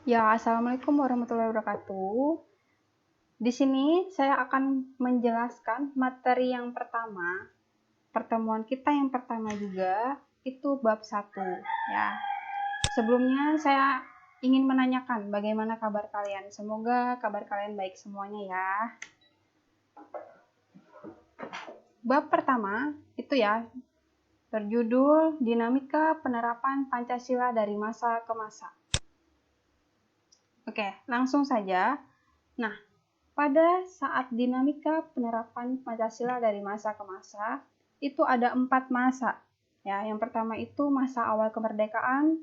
Ya, Assalamualaikum warahmatullahi wabarakatuh. Di sini saya akan menjelaskan materi yang pertama, pertemuan kita yang pertama juga, itu bab 1. Ya. Sebelumnya saya ingin menanyakan bagaimana kabar kalian. Semoga kabar kalian baik semuanya ya. Bab pertama itu ya, berjudul Dinamika Penerapan Pancasila dari Masa ke Masa. Oke, langsung saja. Nah, pada saat dinamika penerapan Pancasila dari masa ke masa, itu ada 4 masa. Ya, yang pertama itu masa awal kemerdekaan,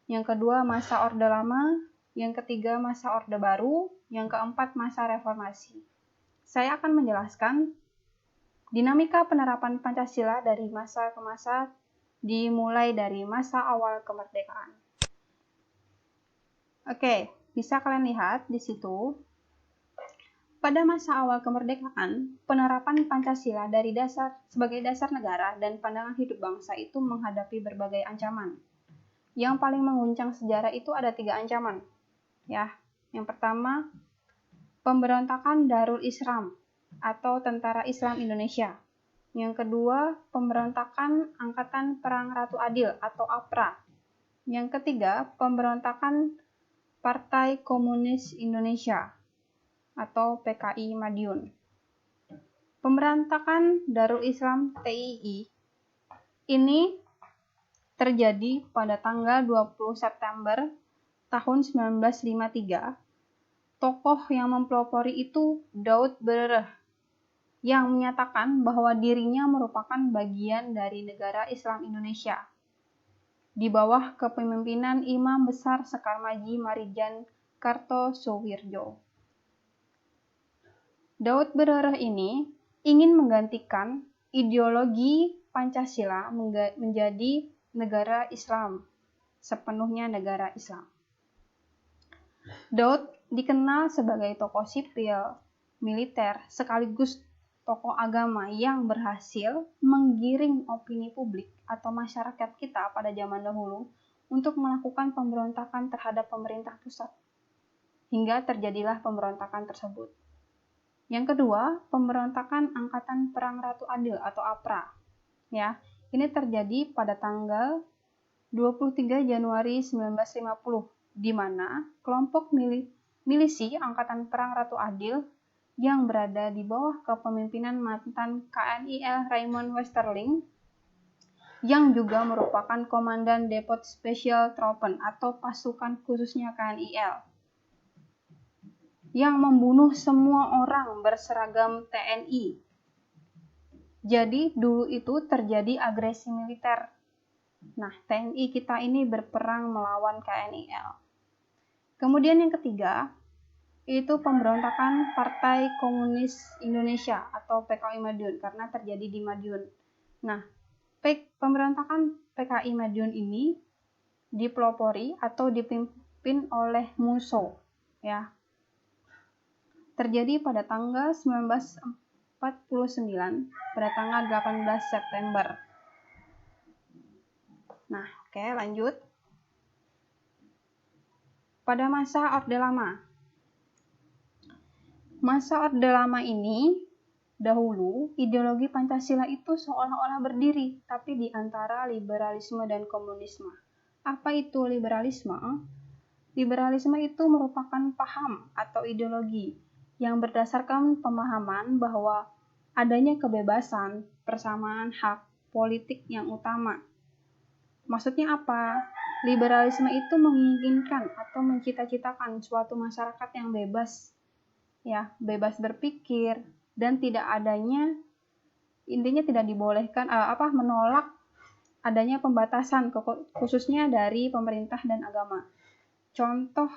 yang kedua masa Orde Lama, yang ketiga masa Orde Baru, yang keempat masa reformasi. Saya akan menjelaskan dinamika penerapan Pancasila dari masa ke masa dimulai dari masa awal kemerdekaan. Oke, bisa kalian lihat di situ. Pada masa awal kemerdekaan, penerapan Pancasila sebagai dasar negara dan pandangan hidup bangsa itu menghadapi berbagai ancaman. Yang paling mengguncang sejarah itu ada 3 ancaman. Ya, yang pertama, pemberontakan Darul Islam atau Tentara Islam Indonesia. Yang kedua, pemberontakan Angkatan Perang Ratu Adil atau APRA. Yang ketiga, pemberontakan Partai Komunis Indonesia atau PKI Madiun. Pemberontakan Darul Islam TII ini terjadi pada tanggal 20 September tahun 1953. Tokoh yang mempelopori itu Daud Bereh yang menyatakan bahwa dirinya merupakan bagian dari negara Islam Indonesia di bawah kepemimpinan Imam Besar Sekar Maji Marijan Kartosoewirjo. Daud Bereh ini ingin menggantikan ideologi Pancasila menjadi negara Islam, sepenuhnya negara Islam. Daud dikenal sebagai tokoh sipil, militer, sekaligus tokoh agama yang berhasil menggiring opini publik atau masyarakat kita pada zaman dahulu untuk melakukan pemberontakan terhadap pemerintah pusat, hingga terjadilah pemberontakan tersebut. Yang kedua, pemberontakan Angkatan Perang Ratu Adil atau APRA. Ya, ini terjadi pada tanggal 23 Januari 1950, di mana kelompok milisi Angkatan Perang Ratu Adil yang berada di bawah kepemimpinan mantan KNIL Raymond Westerling, yang juga merupakan Komandan Depot Special Troepen atau pasukan khususnya KNIL, yang membunuh semua orang berseragam TNI. Jadi dulu itu terjadi agresi militer. Nah, TNI kita ini berperang melawan KNIL. Kemudian yang ketiga, itu pemberontakan Partai Komunis Indonesia atau PKI Madiun karena terjadi di Madiun. Nah, pemberontakan PKI Madiun ini dipelopori atau dipimpin oleh Musso, ya. Terjadi pada tanggal 1949 pada tanggal 18 September. Nah, oke, lanjut. Pada masa Orde Lama. Masa Orde Lama ini dahulu ideologi Pancasila itu seolah-olah berdiri, tapi di antara liberalisme dan komunisme. Apa itu liberalisme? Liberalisme itu merupakan paham atau ideologi yang berdasarkan pemahaman bahwa adanya kebebasan, persamaan hak politik yang utama. Maksudnya apa? Liberalisme itu menginginkan atau mencita-citakan suatu masyarakat yang bebas, ya, bebas berpikir dan tidak adanya, intinya tidak dibolehkan menolak adanya pembatasan khususnya dari pemerintah dan agama. Contoh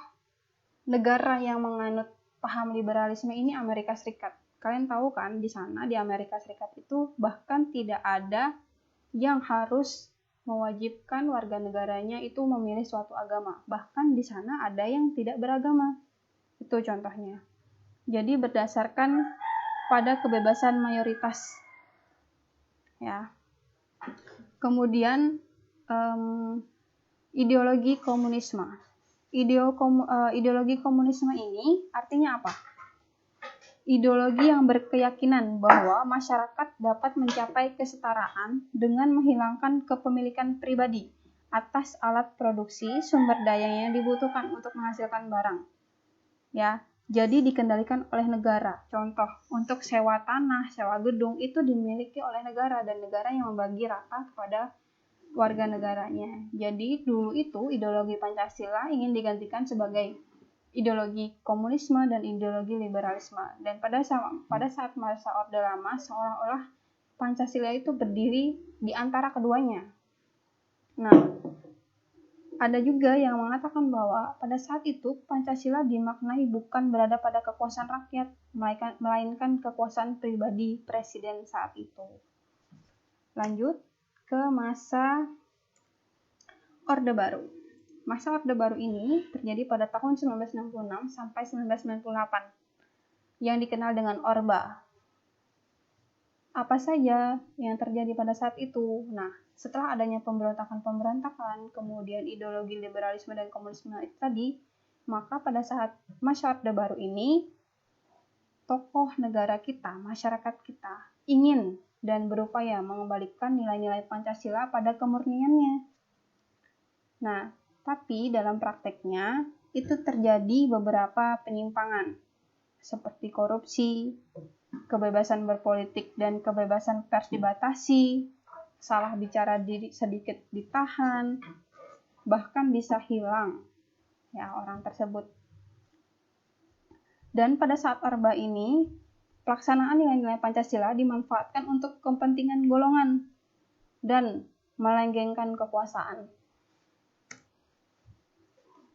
negara yang menganut paham liberalisme ini Amerika Serikat. Kalian tahu kan, di sana di Amerika Serikat itu bahkan tidak ada yang harus mewajibkan warga negaranya itu memilih suatu agama. Bahkan di sana ada yang tidak beragama. Itu contohnya. Jadi berdasarkan pada kebebasan mayoritas. Ya. Kemudian ideologi komunisme. Ideologi komunisme ini artinya apa? Ideologi yang berkeyakinan bahwa masyarakat dapat mencapai kesetaraan dengan menghilangkan kepemilikan pribadi atas alat produksi sumber daya yang dibutuhkan untuk menghasilkan barang. Ya, jadi dikendalikan oleh negara. Contoh, untuk sewa tanah, sewa gedung itu dimiliki oleh negara dan negara yang membagi rata kepada warga negaranya. Jadi dulu itu ideologi Pancasila ingin digantikan sebagai ideologi komunisme dan ideologi liberalisme. Dan pada saat masa Orde Lama, seolah-olah Pancasila itu berdiri di antara keduanya. Nah, ada juga yang mengatakan bahwa pada saat itu Pancasila dimaknai bukan berada pada kekuasaan rakyat, melainkan kekuasaan pribadi presiden saat itu. Lanjut ke masa Orde Baru. Masa Orde Baru ini terjadi pada tahun 1966 sampai 1998 yang dikenal dengan Orba. Apa saja yang terjadi pada saat itu? Nah, setelah adanya pemberontakan, kemudian ideologi liberalisme dan komunisme itu tadi, maka pada saat masa Orde Baru ini, tokoh negara kita, masyarakat kita, ingin dan berupaya mengembalikan nilai-nilai Pancasila pada kemurniannya. Nah, tapi dalam prakteknya itu terjadi beberapa penyimpangan seperti korupsi, kebebasan berpolitik dan kebebasan pers dibatasi, salah bicara diri sedikit ditahan, bahkan bisa hilang ya orang tersebut. Dan pada saat Orba ini, pelaksanaan nilai-nilai Pancasila dimanfaatkan untuk kepentingan golongan dan melenggengkan kekuasaan.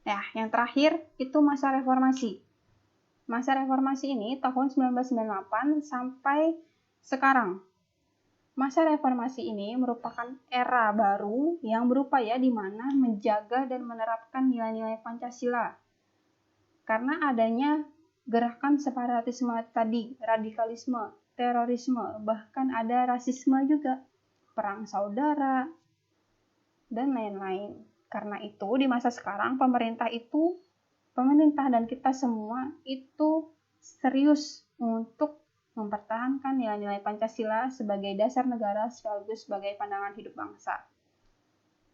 Ya, yang terakhir itu masa reformasi. Masa reformasi ini tahun 1998 sampai sekarang. Masa reformasi ini merupakan era baru yang berupaya di mana menjaga dan menerapkan nilai-nilai Pancasila. Karena adanya gerakan separatisme tadi, radikalisme, terorisme, bahkan ada rasisme juga, perang saudara, dan lain-lain. Karena itu di masa sekarang pemerintah dan kita semua itu serius untuk mempertahankan nilai-nilai Pancasila sebagai dasar negara sekaligus sebagai pandangan hidup bangsa.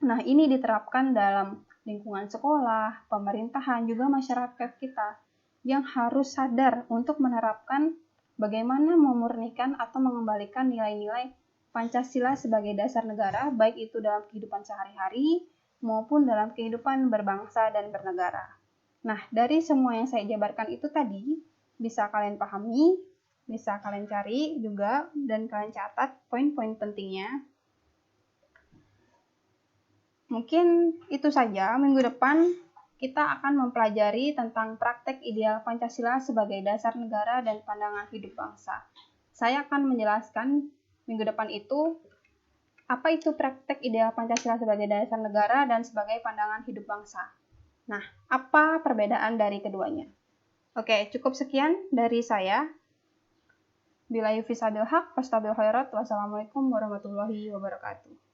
Nah, ini diterapkan dalam lingkungan sekolah, pemerintahan, juga masyarakat kita yang harus sadar untuk menerapkan bagaimana memurnikan atau mengembalikan nilai-nilai Pancasila sebagai dasar negara, baik itu dalam kehidupan sehari-hari maupun dalam kehidupan berbangsa dan bernegara. Nah, dari semua yang saya jabarkan itu tadi, bisa kalian pahami, bisa kalian cari juga, dan kalian catat poin-poin pentingnya. Mungkin itu saja. Minggu depan kita akan mempelajari tentang praktek ideal Pancasila sebagai dasar negara dan pandangan hidup bangsa. Saya akan menjelaskan minggu depan itu apa itu praktek ideal Pancasila sebagai dasar negara dan sebagai pandangan hidup bangsa. Nah, apa perbedaan dari keduanya? Oke, cukup sekian dari saya. Billahi fissabil haq, fastabil khairat, wassalamualaikum warahmatullahi wabarakatuh.